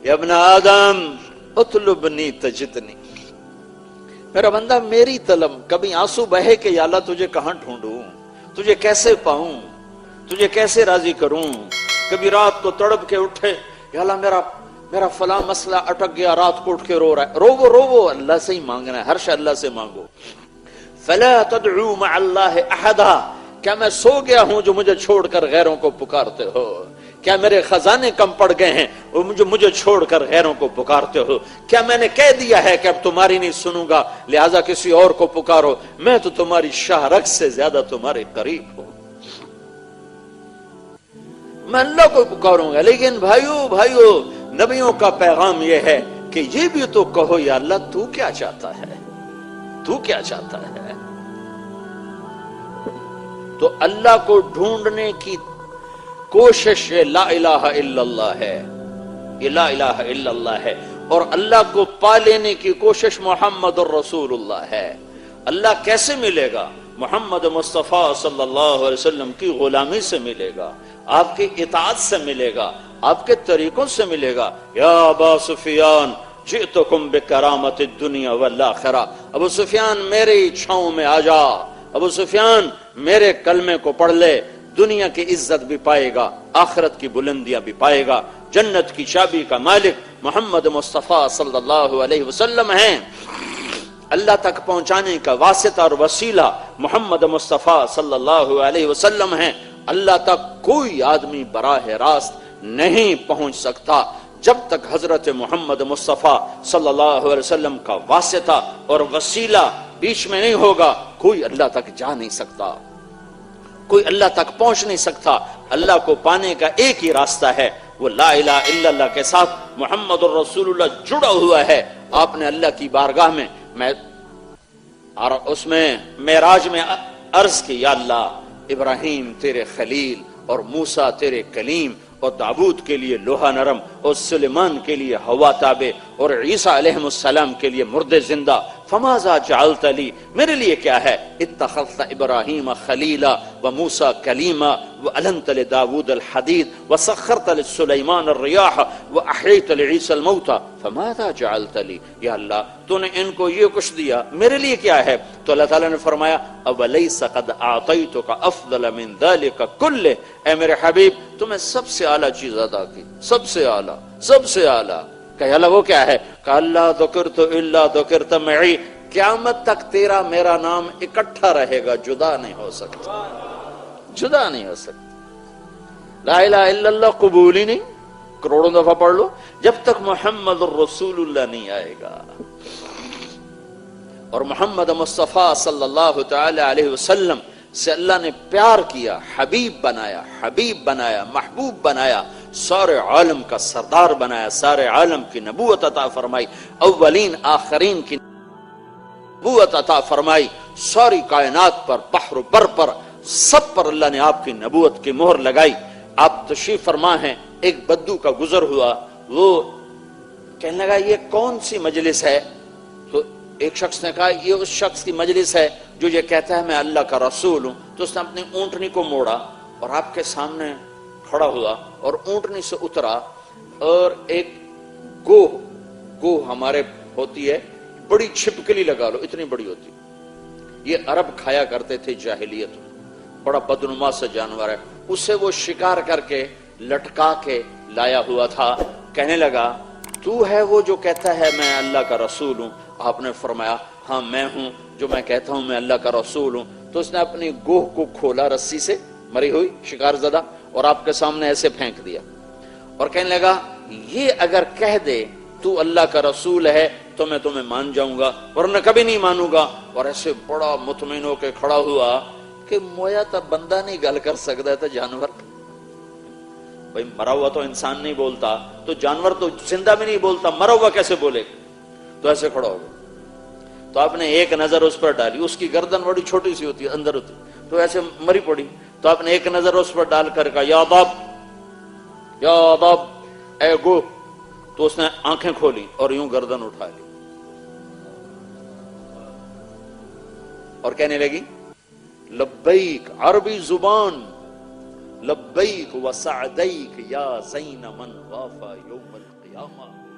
یا ابن آدم اطلبنی تجدنی، میرا بندہ میری طلب. کبھی آنسو بہے کہ یا اللہ تجھے کہاں ڈھونڈوں، تجھے کیسے پاؤں، تجھے کیسے راضی کروں. کبھی رات کو تڑپ کے اٹھے، یا اللہ میرا فلاں مسئلہ اٹک گیا، رات کو اٹھ کے رو رہا ہے. رو اللہ سے ہی مانگنا ہے، ہر شے اللہ سے مانگو. فلا تدعو مع اللہ احدا، کیا میں سو گیا ہوں جو مجھے چھوڑ کر غیروں کو پکارتے ہو؟ کیا میرے خزانے کم پڑ گئے ہیں وہ مجھے چھوڑ کر غیروں کو پکارتے ہو؟ کیا میں نے کہہ دیا ہے کہ اب تمہاری نہیں سنوں گا لہذا کسی اور کو پکارو؟ میں تو تمہاری شاہ رگ سے زیادہ تمہارے قریب ہوں، میں اللہ کو پکاروں گا. لیکن بھائیو نبیوں کا پیغام یہ ہے کہ یہ بھی تو کہو یا اللہ تو کیا چاہتا ہے، تو کیا چاہتا ہے. تو اللہ کو ڈھونڈنے کی کوشش لا الہ الا اللہ ہے، یہ لا الہ الا اللہ ہے. اور اللہ کو پا لینے کی کوشش محمد الرسول اللہ ہے. اللہ کیسے ملے گا؟ محمد مصطفیٰ صلی اللہ علیہ وسلم کی غلامی سے ملے گا، آپ کی اطاعت سے ملے گا، آپ کے طریقوں سے ملے گا. یا ابا سفیان جئتکم بکرامت الدنیا والآخرہ، ابو سفیان میرے چھاؤں میں آ جا، ابو سفیان میرے کلمے کو پڑھ لے، دنیا کی عزت بھی پائے گا، آخرت کی بلندیاں بھی پائے گا. جنت کی چابی کا مالک محمد مصطفیٰ صلی اللہ علیہ وسلم ہیں. اللہ تک پہنچانے کا واسطہ اور وسیلہ محمد مصطفیٰ صلی اللہ علیہ وسلم ہیں. اللہ تک کوئی آدمی براہ راست نہیں پہنچ سکتا جب تک حضرت محمد مصطفیٰ صلی اللہ علیہ وسلم کا واسطہ اور وسیلہ بیچ میں نہیں ہوگا. کوئی اللہ تک جا نہیں سکتا، کوئی اللہ تک پہنچ نہیں سکتا. اللہ کو پانے کا ایک ہی راستہ ہے، وہ لا الہ الا اللہ کے ساتھ محمد الرسول اللہ جڑا ہوا ہے. آپ نے اللہ کی بارگاہ میں اس میں معراج میں عرض کی، یا اللہ ابراہیم تیرے خلیل اور موسیٰ تیرے کلیم اور داؤد کے لیے لوہا نرم اور سلیمان کے لیے ہوا تابع اور عیسیٰ علیہ السلام کے لیے مردے زندہ، فماذا جعلت لی، میرے لیے کیا ہے؟ اتخذت ابراہیم خلیلا وموسیٰ کلیما وألنت لداود الحدید وسخرت لسلیمان الریاح واحییت لعیسی الموتى فماذا جعلت لی. یا اللہ تو نے ان کو یہ کچھ دیا، میرے لیے کیا ہے؟ تو اللہ تعالیٰ نے فرمایا اولیس قد اعطیتک افضل من ذلک کلہ، اے میرے حبیب تمہیں سب سے اعلیٰ چیز عطا کی، سب سے اعلیٰ. کہ اللہ وہ کیا ہے؟ کہ اللہ ذکرت الا ذکرت معی، قیامت تک تیرا میرا نام اکٹھا رہے گا، جدا نہیں ہو سکتا، جدا نہیں ہو سکتا. لا الہ الا اللہ قبول ہی نہیں، کروڑوں دفعہ پڑھ لو، جب تک محمد الرسول اللہ نہیں آئے گا. اور محمد مصطفیٰ صلی اللہ تعالی علیہ وسلم سے اللہ نے پیار کیا، حبیب بنایا، محبوب بنایا، سارے عالم کا سردار بنایا، سارے عالم کی نبوت عطا فرمائی، اولین آخرین کی نبوت عطا فرمائی. ساری کائنات پر، بحر و بر پر، سب پر اللہ نے آپ کی نبوت کی مہر لگائی. آپ تشریف فرما ہیں، ایک بدو کا گزر ہوا، وہ کہنے لگا یہ کون سی مجلس ہے؟ تو ایک شخص نے کہا یہ اس شخص کی مجلس ہے جو یہ کہتا ہے میں اللہ کا رسول ہوں. تو اس نے اپنی اونٹنی کو موڑا اور آپ کے سامنے کھڑا ہوا اور اونٹنی سے اترا اور ایک گوہ ہمارے ہوتی ہے بڑی چھپکلی لگا لو اتنی بڑی ہوتی، یہ عرب کھایا کرتے تھے جاہلیت میں، بڑا بدنما سے جانور ہے، اسے وہ شکار کر کے لٹکا کے لایا ہوا تھا. کہنے لگا تو ہے وہ جو کہتا ہے میں اللہ کا رسول ہوں؟ آپ نے فرمایا ہاں میں ہوں جو میں کہتا ہوں میں اللہ کا رسول ہوں. تو اس نے اپنی گوہ کو کھولا رسی سے، مری ہوئی شکار زدہ، اور آپ کے سامنے ایسے پھینک دیا اور کہنے لگا یہ اگر کہہ دے تو اللہ کا رسول ہے تو میں تمہیں مان جاؤں گا ورنہ کبھی نہیں مانوں گا. اور ایسے بڑا مطمئن ہو کے کھڑا ہوا کہ مویا تا بندہ نہیں گل کر سکتا ہے تو جانور، بھئی مرا ہوا تو انسان نہیں بولتا تو جانور تو زندہ بھی نہیں بولتا، مرا ہوا کیسے بولے؟ تو ایسے کھڑا ہو گیا. تو آپ نے ایک نظر اس پر ڈالی، اس کی گردن بڑی چھوٹی سی ہوتی ہے اندر ہوتی، تو ایسے مری پڑی. تو آپ نے ایک نظر اس پر ڈال کر کہا یا باب اے گو. تو اس نے آنکھیں کھولی اور یوں گردن اٹھا لی اور کہنے لگی لبیک، عربی زبان، لبیک و سعدیک یا زین من وافا یوم القیامہ.